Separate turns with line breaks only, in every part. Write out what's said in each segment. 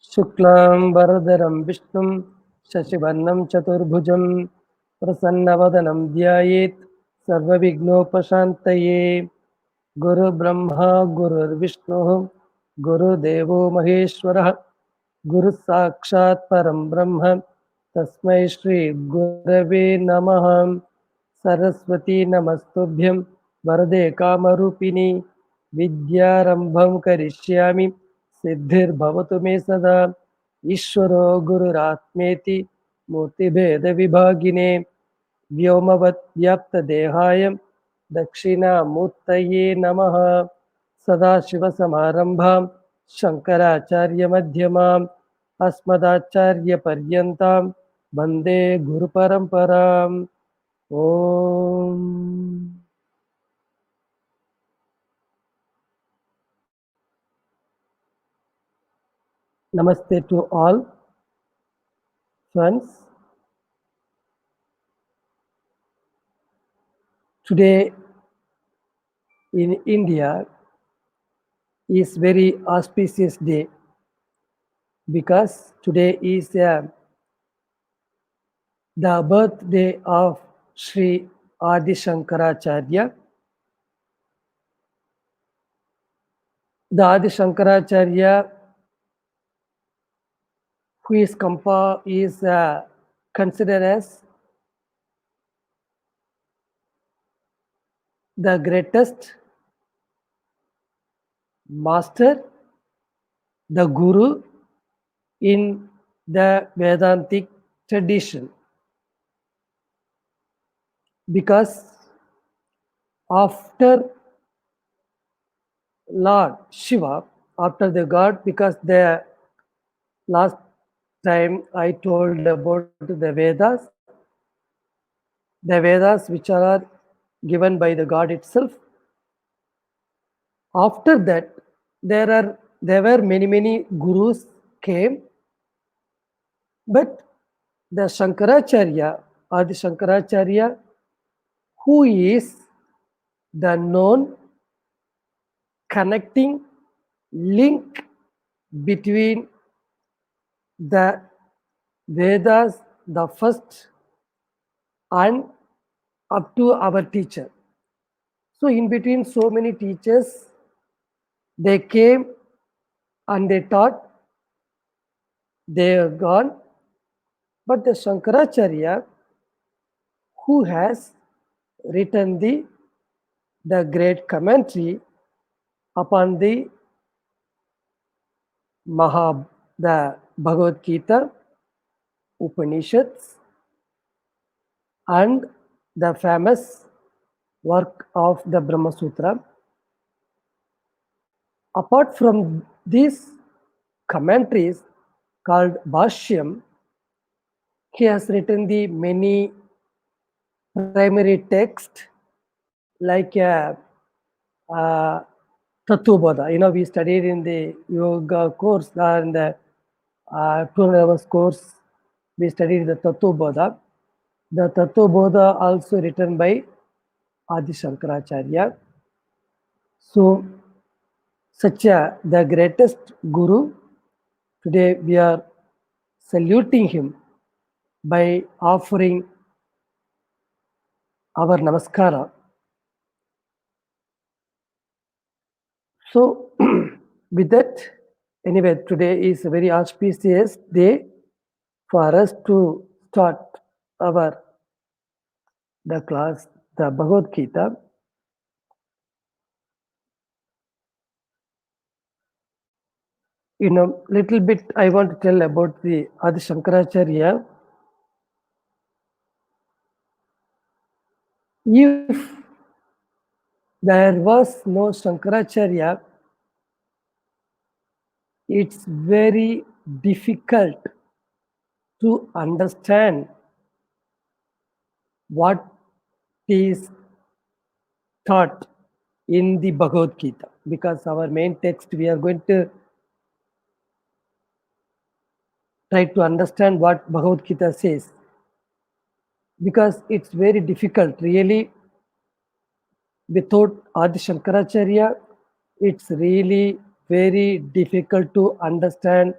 शुक्लां वरदरं विष्णुं शशिवर्णं चतुर्भुजं प्रसन्नवदनं ध्यायेत् सर्वविघ्नोपशान्तये। गुरुब्रह्मा गुरुर्विष्णुः गुरुदेवो महेश्वरः गुरुः साक्षात् परं ब्रह्म तस्मै श्रीगुरवे नमः। सरस्वती नमस्तुभ्यं वरदे कामरूपिणि विद्यारम्भं करिष्यामि सिद्धिर्भवतु मे सदा। ईश्वरो गुरुरात्मेति मूर्तिभेदविभागिने व्योमवद्व्याप्तदेहाय दक्षिणामूर्तये नमः। सदाशिवसमारम्भां शङ्कराचार्यमध्यमाम् अस्मदाचार्यपर्यन्तां वन्दे गुरुपरम्पराम्। ॐ Namaste to all friends. Today in India is very auspicious day because today is the birthday of Sri Adi Shankaracharya. The Adi Shankaracharya who is considered as the greatest master, the guru in the Vedantic tradition, because after Lord Shiva, after the God, because the last time I told about the Vedas which are given by the God itself. After that, there were many gurus came, but the Shankaracharya or the Shankaracharya, who is the known connecting link between the Vedas, the first, and up to our teacher. So in between so many teachers, they came and they taught, they are gone. But the Shankaracharya, who has written the great commentary upon the the Bhagavad Gita, Upanishads, and the famous work of the Brahma Sutra. Apart from these commentaries called Bhashyam, he has written the many primary texts like Tattvabodha. We studied in the yoga course or in the 2 hours course, we studied the Tattvabodha. The Tattvabodha also written by Adi Shankaracharya. So, the greatest guru, today we are saluting him by offering our namaskara. So, with that, anyway, today is a very auspicious day for us to start the class, the Bhagavad Gita. Little bit I want to tell about the Adi Shankaracharya. If there was no Shankaracharya, it's very difficult to understand what is taught in the Bhagavad Gita, because our main text we are going to try to understand what Bhagavad Gita says, because it's very difficult really. Without Adi Shankaracharya, it's really very difficult to understand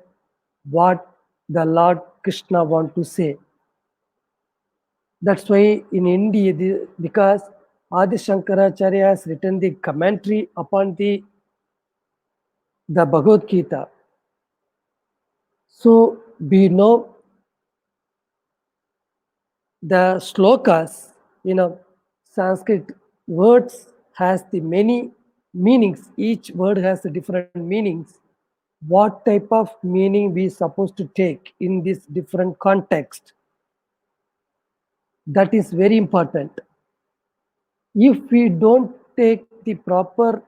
what the Lord Krishna want to say. That's why in India, because Adi Shankaracharya has written the commentary upon the Bhagavad Gita. So we know the slokas, Sanskrit words has the many meanings. Each word has the different meanings. What type of meaning we supposed to take in this different context? That is very important. If we don't take the proper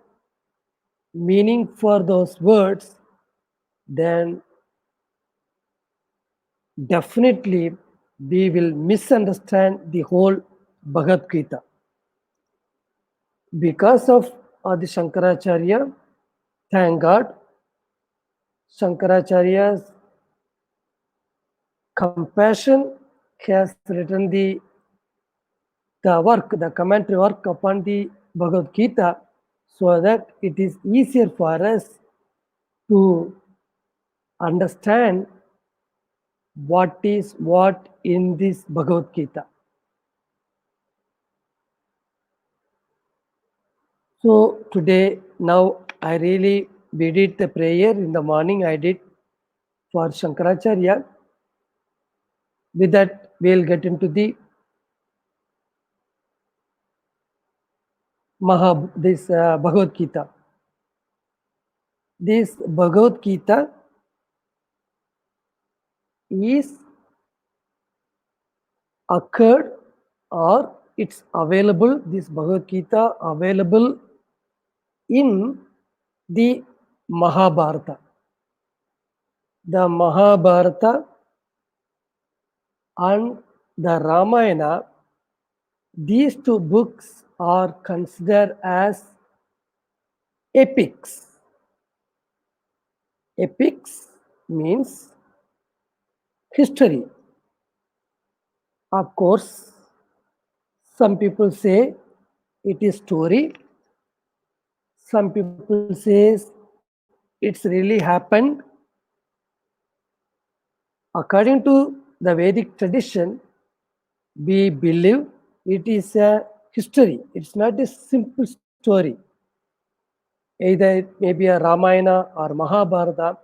meaning for those words, then definitely we will misunderstand the whole Bhagavad Gita. Because of Adi Shankaracharya, thank God, Shankaracharya's compassion has written the work, the commentary work upon the Bhagavad Gita, so that it is easier for us to understand what is what in this Bhagavad Gita. So today, now I really, we did the prayer in the morning, I did for Shankaracharya. With that, we'll get into the Bhagavad Gita. This Bhagavad Gita is occurred, or it's available, this Bhagavad Gita available in the Mahabharata. The Mahabharata and the Ramayana, these two books are considered as epics. Epics means history. Of course, some people say it is story. Some people says it's really happened. According to the Vedic tradition, we believe it is a history. It's not a simple story. Either maybe a Ramayana or Mahabharata.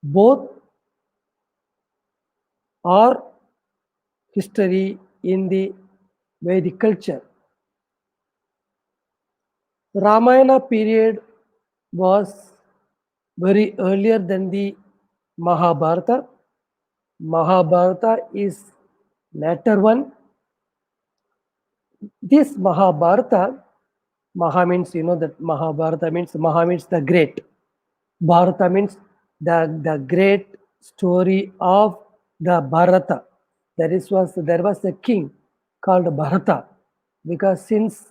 Both are history in the Vedic culture. Ramayana period was very earlier than the Mahabharata. Mahabharata is later one. This Mahabharata, Maha means, that Mahabharata means, Maha means the great. Bharata means the great story of the Bharata. There was a king called Bharata, because since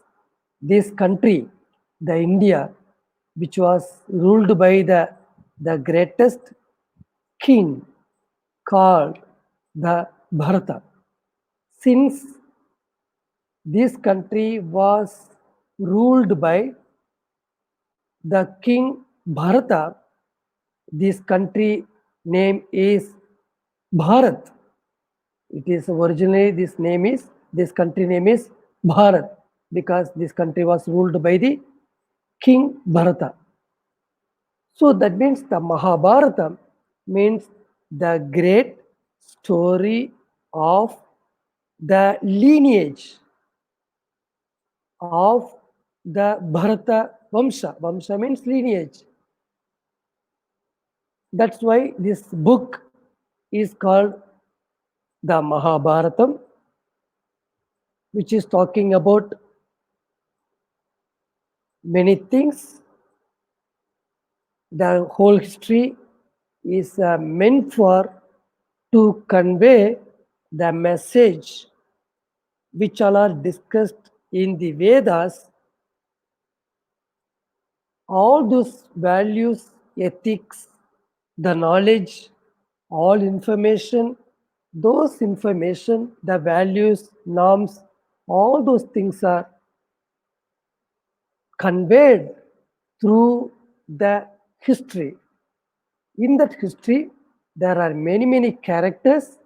this country, the India, which was ruled by the greatest king called the Bharata. Since this country was ruled by the king Bharata, this country name is Bharat. It is originally this country name is Bharat, because this country was ruled by the king Bharata. So that means the Mahabharata means the great story of the lineage of the Bharata Vamsha. Vamsha means lineage. That's why this book is called the Mahabharatam, which is talking about many things. The whole history is meant for to convey the message which all are discussed in the Vedas. All those values, ethics, the knowledge, all information, those information, the values, norms, all those things are conveyed through the history. In that history, There are many characters.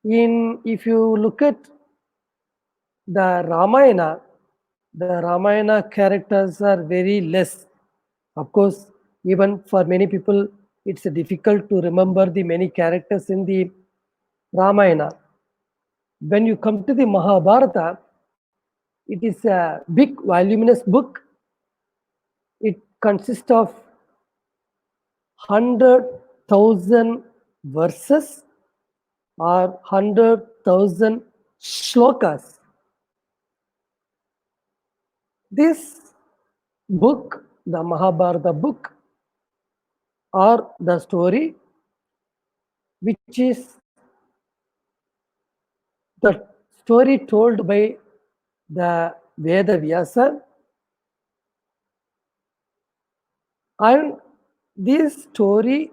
If you look at the Ramayana characters are very less. Of course, even for many people, it's difficult to remember the many characters in the Ramayana. When you come to the Mahabharata, it is a big voluminous book. It consists of 100,000 verses or 100,000 shlokas. This book, the Mahabharata book, or the story, which is the story told by the Veda Vyasa, and this story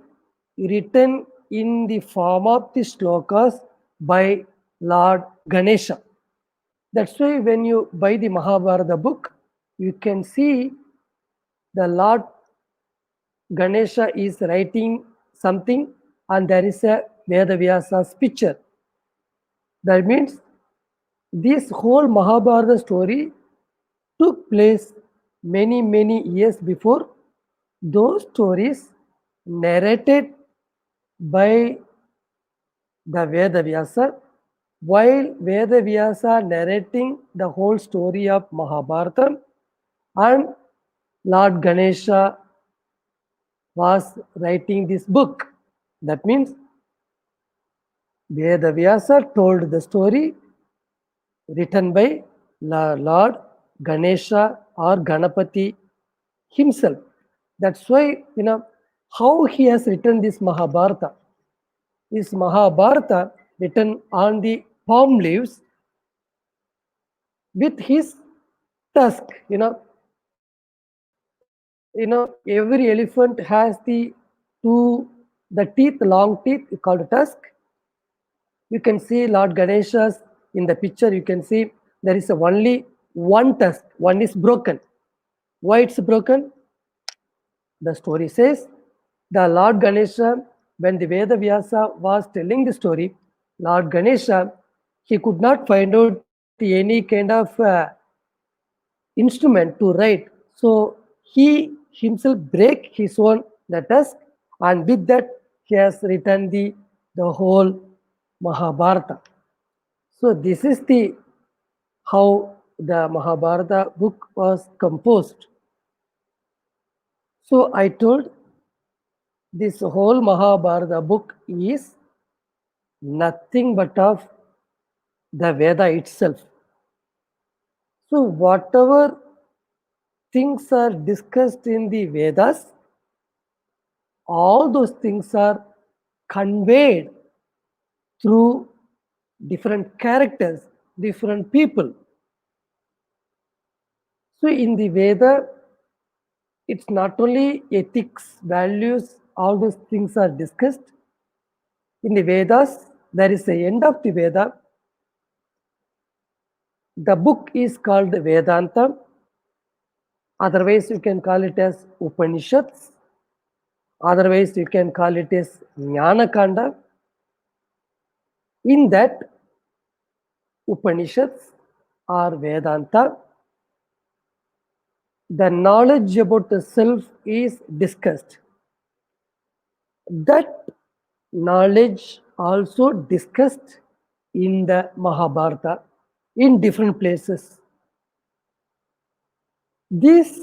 written in the form of the shlokas by Lord Ganesha. That's why when you buy the Mahabharata book, you can see the Lord Ganesha is writing something and there is a Veda Vyasa's picture. That means this whole Mahabharata story took place many years before those stories narrated by the Veda Vyasa, while Veda Vyasa narrating the whole story of Mahabharata, and Lord Ganesha was writing this book. That means Veda Vyasa told the story written by Lord Ganesha or Ganapati himself. That's why, how he has written this Mahabharata. This Mahabharata written on the palm leaves with his tusk. Every elephant has the teeth, long teeth called tusk. You can see Lord Ganesha's in the picture. You can see there is only one tusk. One is broken. Why it's broken? The story says the Lord Ganesha, when the Veda Vyasa was telling the story, Lord Ganesha, he could not find out any kind of instrument to write. So he himself break his own the tusk, and with that he has written the whole Mahabharata. So this is the how the Mahabharata book was composed. So I told this whole Mahabharata book is nothing but of the Veda itself. So whatever things are discussed in the Vedas, all those things are conveyed through different characters, different people. So in the Veda, it's not only ethics, values, all those things are discussed. In the Vedas, there is the end of the Veda. The book is called Vedanta. Otherwise, you can call it as Upanishads. Otherwise, you can call it as Jnana Kanda. In that, Upanishads or Vedanta, the knowledge about the self is discussed. That knowledge also discussed in the Mahabharata in different places. This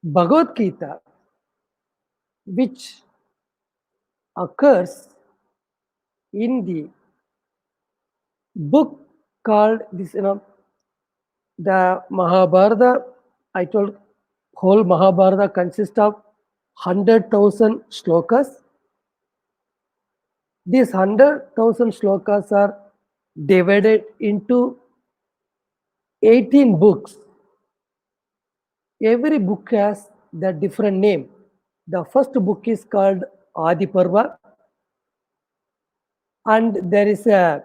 Bhagavad Gita, which occurs in the book called this, the Mahabharata, I told whole Mahabharata consists of 100,000 shlokas. These 100,000 shlokas are divided into 18 books. Every book has the different name. The first book is called Adi Parva, and there is a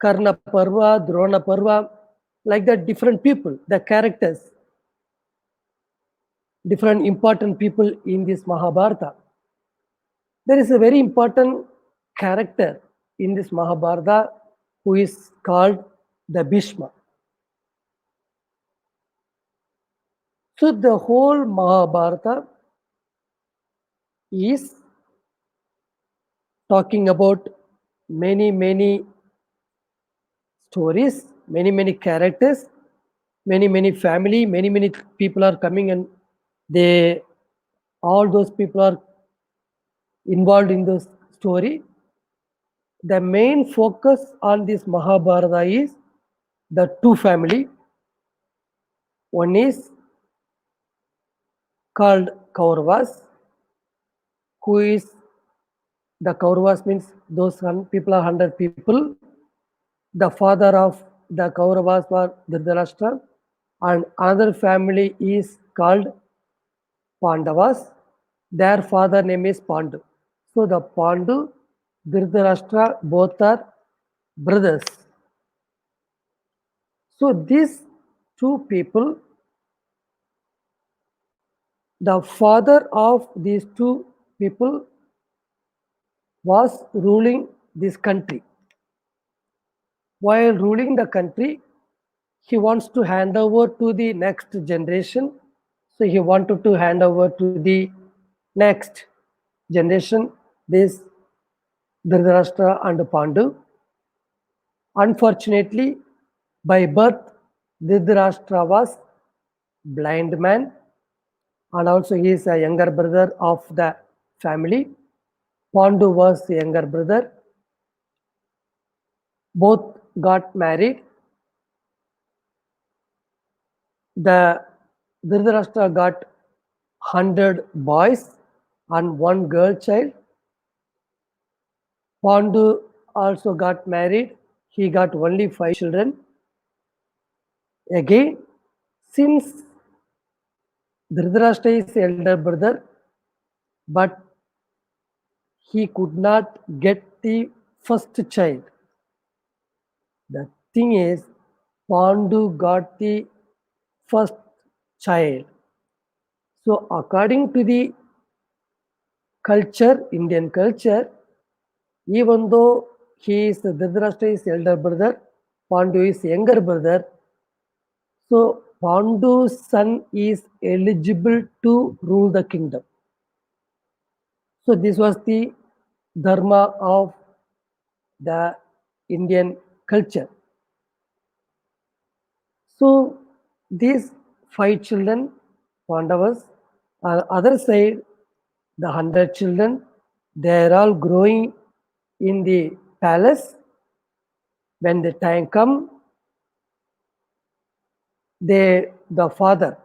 Karna Parva, Drona Parva, like that different people, the characters, different important people in this Mahabharata. There is a very important character in this Mahabharata who is called the Bhishma. So the whole Mahabharata is talking about many stories, many characters, many family, many people are coming and they all those people are involved in the story. The main focus on this Mahabharata is the two family. One is called Kauravas, who is the Kauravas means those people are 100 people. The father of the Kauravas was Dhritarashtra, and another family is called Pandavas. Their father name is Pandu. So the Pandu, Dhritarashtra, both are brothers. So these two people, the father of these two people was ruling this country. While ruling the country, he wants to hand over to the next generation. So he wanted to hand over to the next generation, this Dhritarashtra and Pandu. Unfortunately, by birth, Dhritarashtra was blind man and also he is a younger brother of the family. Pandu was the younger brother. Both got married. The Dhritarashtra got 100 boys and one girl child. Pandu also got married. He got only 5 children. Again, since Dhritarashtra is elder brother, but he could not get the first child. The thing is, Pandu got the first child. So, according to the culture, Indian culture, even though he is Dhritarashtra is elder brother, Pandu is younger brother. So Pandu's son is eligible to rule the kingdom. So this was the dharma of the Indian culture. So these 5 children, Pandavas, on other side, the 100 children, they are all growing in the palace. When the time come, the father,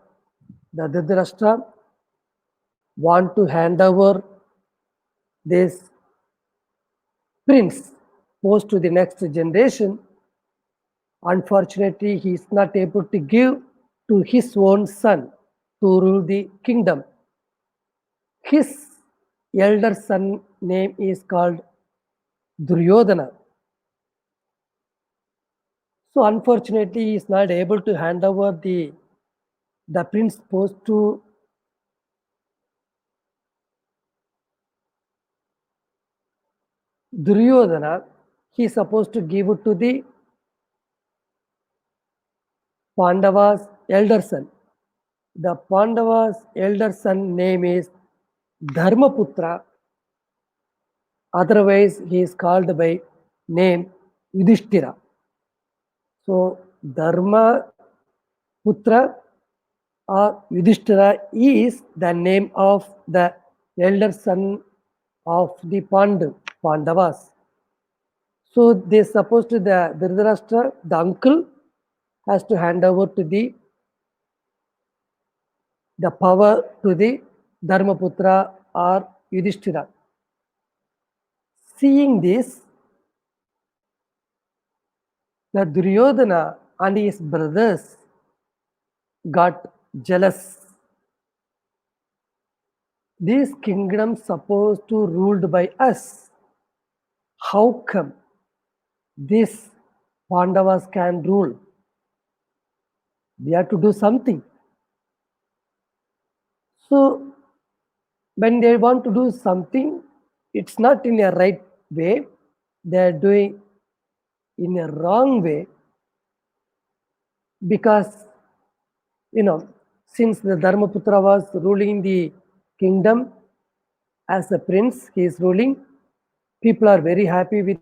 the Dhritarashtra, want to hand over this prince post to the next generation. Unfortunately, he is not able to give to his own son to rule the kingdom. His elder son name is called Duryodhana. So unfortunately, he is not able to hand over the prince post to Duryodhana. He is supposed to give it to the Pandava's elder son. The Pandava's elder son name is Dharmaputra. Otherwise, he is called by name Yudhishthira. So, Dharma Putra or Yudhishthira is the name of the elder son of the Pandavas. So, they supposed to the Dhritarashtra, the uncle, has to hand over to the power to the Dharmaputra or Yudhishthira. Seeing this, the Duryodhana and his brothers got jealous. This kingdom supposed to ruled by us. How come this Pandavas can rule? We have to do something. So when they want to do something, it's not in a right way, they are doing in a wrong way, because you know, since the Dharmaputra was ruling the kingdom as a prince, he is ruling. People are very happy with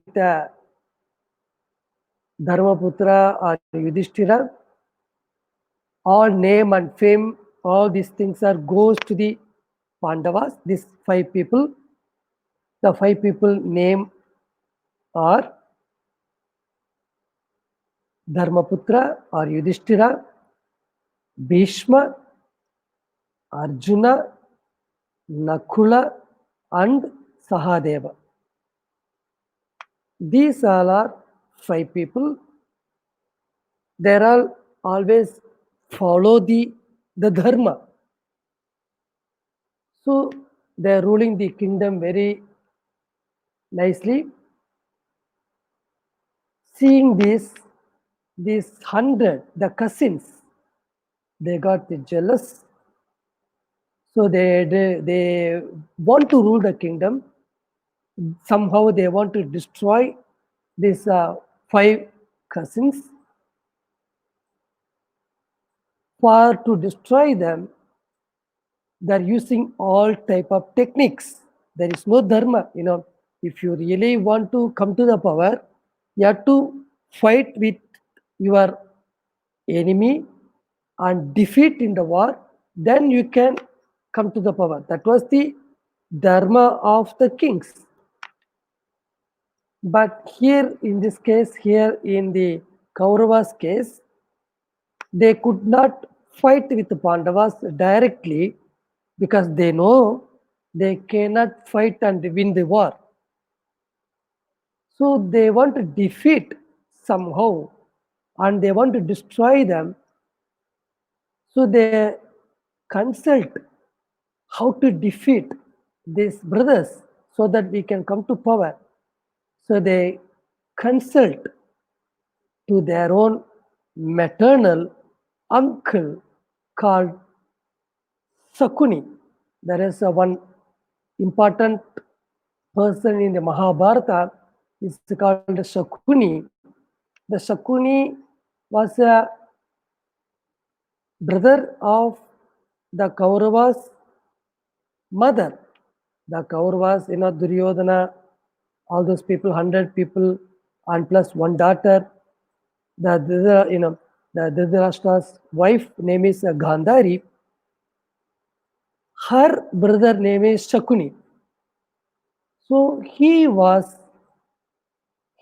Dharmaputra or Yudhishthira. All name and fame, all these things are goes to the Pandavas. These 5 people. The 5 people name are Dharmaputra or Yudhishthira, Bhishma, Arjuna, Nakula, and Sahadeva. These all are 5 people. They all always follow the dharma. So they are ruling the kingdom very nicely. Seeing this, these 100, the cousins, they got jealous. So they want to rule the kingdom. Somehow they want to destroy these 5 cousins. For to destroy them, they're using all type of techniques. There is no dharma. If you really want to come to the power, you have to fight with your enemy and defeat in the war, then you can come to the power. That was the dharma of the kings. But here in this case, here in the Kauravas case, they could not fight with the Pandavas directly, because they know they cannot fight and win the war. So they want to defeat somehow, and they want to destroy them. So they consult how to defeat these brothers so that we can come to power. So they consult to their own maternal uncle called Sakuni. There is one important person in the Mahabharata is called Shakuni. The Shakuni was a brother of the Kauravas' mother. The Kauravas, Duryodhana, all those people, 100 people, and plus one daughter. The Dhritarashtra's wife name is Gandhari. Her brother name is Shakuni. So he was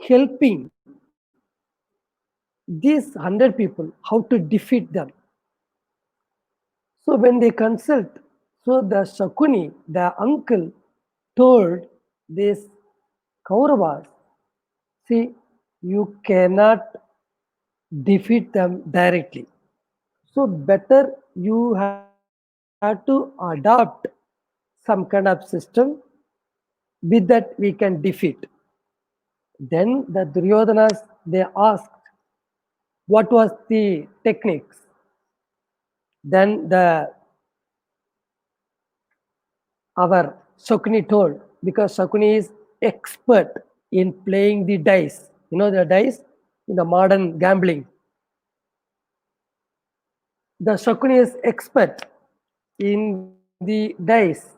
helping these 100 people how to defeat them. So when they consult, so the Shakuni, the uncle, told this Kauravas, see, you cannot defeat them directly. So better you have to adopt some kind of system, with that we can defeat. Then the Duryodhanas, they asked what was the techniques. Then our Shakuni told, because Shakuni is expert in playing the dice. The dice in the modern gambling. The Shakuni is expert in the dice.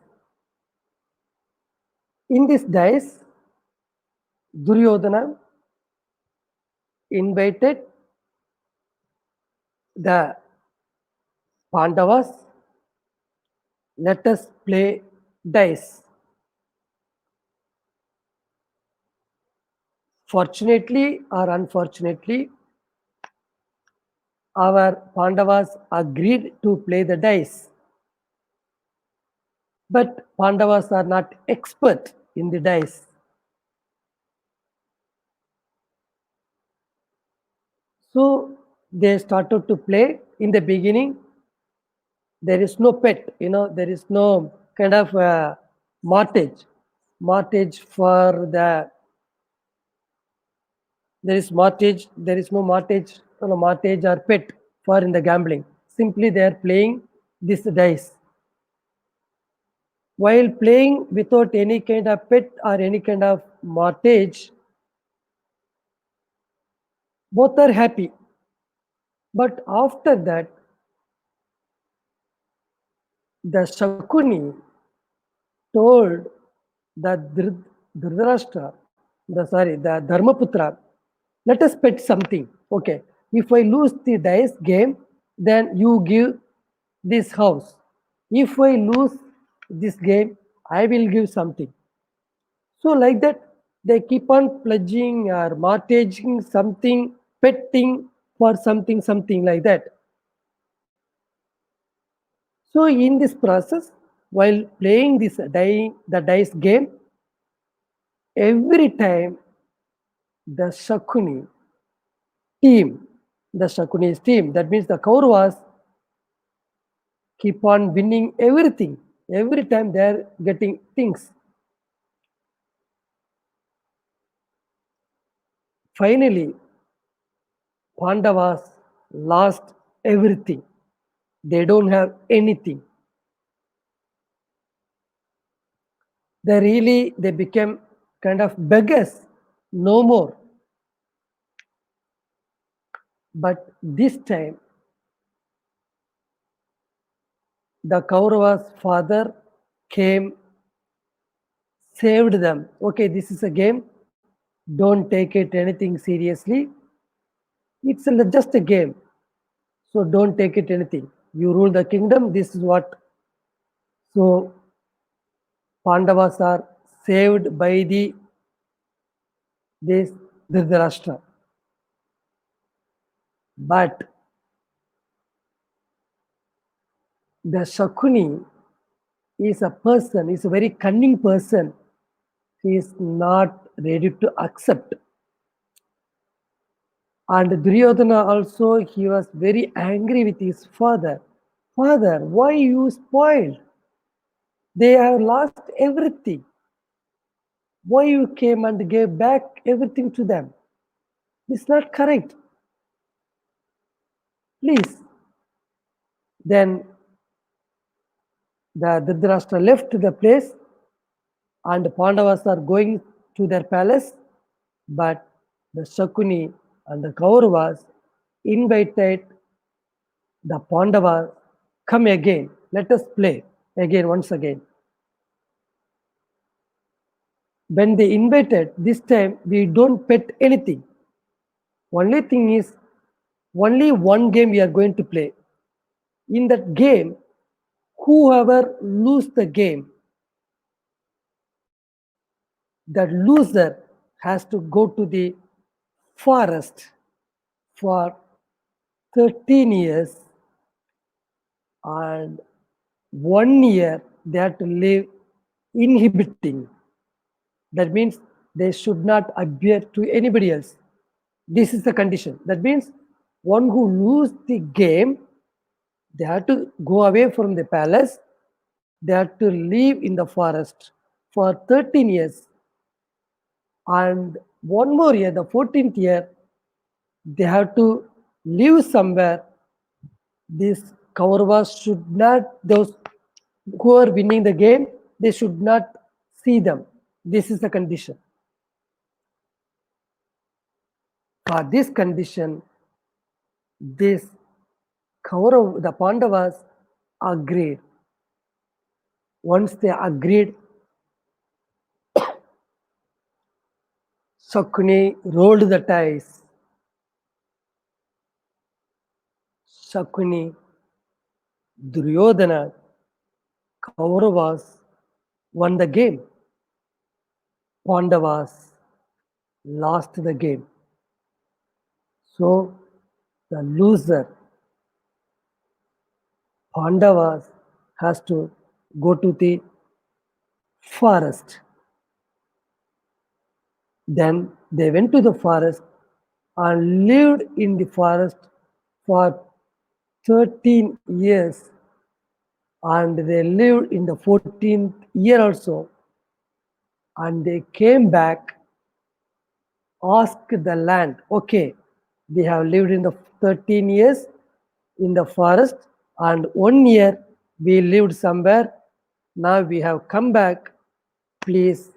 In this dice, Duryodhana invited the Pandavas, let us play dice. Fortunately or unfortunately, our Pandavas agreed to play the dice. But Pandavas are not expert in the dice. So they started to play. In the beginning, there is no pet, there is no kind of mortgage. Mortgage for the, there is mortgage, there is no mortgage, mortgage or pet for in the gambling. Simply they are playing this dice. while playing without any kind of pet or any kind of mortgage, both are happy. But after that, the Shakuni told the Dhritarashtra, the Dharmaputra, let us bet something. Okay, if I lose the dice game, then you give this house. If I lose this game, I will give something. So like that, they keep on pledging or mortgaging something, petting for something like that. So in this process, while playing the dice game, every time the Shakuni team, the Shakuni's team, that means the Kauravas keep on winning everything. Every time they are getting things. Finally, Pandavas lost everything. They don't have anything. They became kind of beggars, no more. But this time, the Kauravas' father came, saved them. Okay, this is a game. Don't take it anything seriously. It's just a game. So don't take it anything. You rule the kingdom. This is what. So Pandavas are saved by this Dhritarashtra. But the Shakuni is a person, is a very cunning person. He is not ready to accept. And Duryodhana also, he was very angry with his father. Father, why you spoiled? They have lost everything. Why you came and gave back everything to them? It's not correct. Please. Then the Dhritarashtra left the place and Pandavas are going to their palace, but the Shakuni and the Kauravas invited the Pandavas, come again, let us play again, once again. When they invited, this time we don't bet anything. Only thing is, only one game we are going to play. In that game, whoever lose the game, that loser has to go to the forest for 13 years and 1 year they have to live inhibiting. That means they should not appear to anybody else. This is the condition. That means one who lose the game, they have to go away from the palace. They have to live in the forest for 13 years. And one more year, the 14th year, they have to live somewhere. These Kauravas should not, those who are winning the game, they should not see them. This is the condition. For this condition, this the Pandavas agreed. Once they agreed, Shakuni rolled the dice. Shakuni, Duryodhana, Kauravas won the game. Pandavas lost the game. So the loser, Pandavas, has to go to the forest. Then they went to the forest and lived in the forest for 13 years. And they lived in the 14th year also. And they came back, asked the land, okay, we have lived in the 13 years in the forest, and 1 year we lived somewhere Now we have come back. Please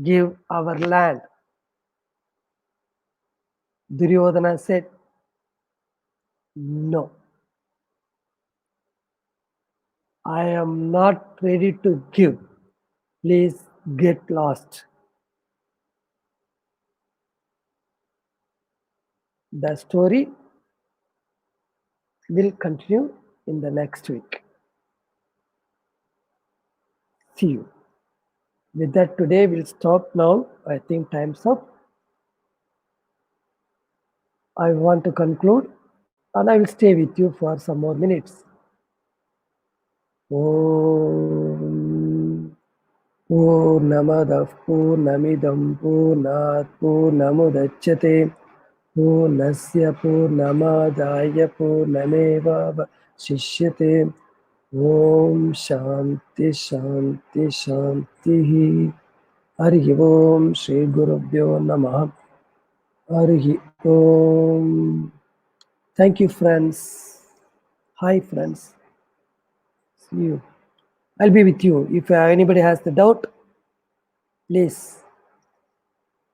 give our land. Duryodhana said, no, I am not ready to give. Please get lost. The story will continue in the next week. See you. With that, today we'll stop now. I think time's up. I want to conclude and I will stay with you for some more minutes. Om Purnamadah Purnamidam Purnat Purnamudachyate Purnasya Purnamadaya Purnameva Shishyate Om Shanti Shanti Shanti Hari Om Shri Gurubhyo Namah Hari Om. Thank you, friends. Hi, friends. See you. I'll be with you. If anybody has the doubt, please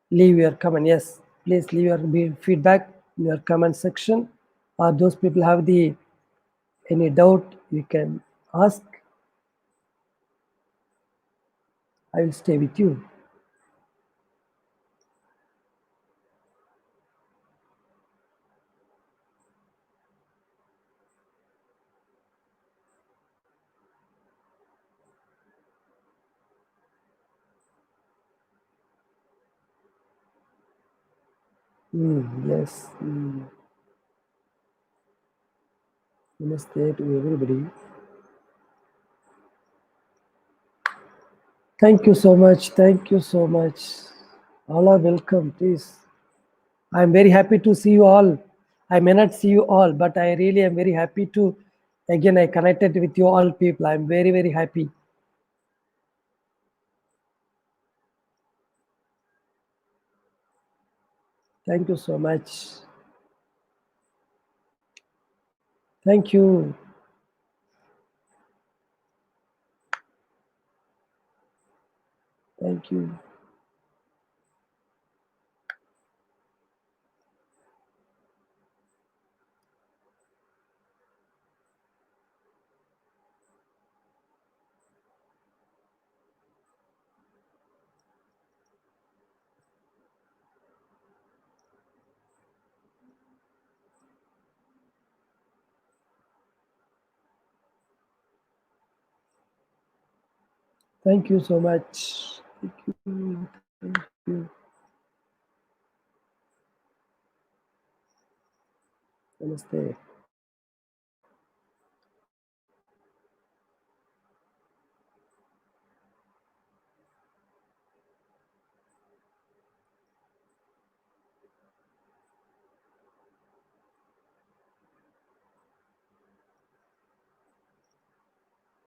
leave your comment. Yes, please leave your feedback in your comment section. Or those people have the any doubt, you can ask. I will stay with you. Yes. Namaste to everybody. Thank you so much. Thank you so much. All are welcome, please. I'm very happy to see you all. I may not see you all, but I really am very happy to, again, I connected with you all people. I'm very, very happy. Thank you so much. Thank you. Thank you. Thank you so much. Thank you. Thank you. Namaste.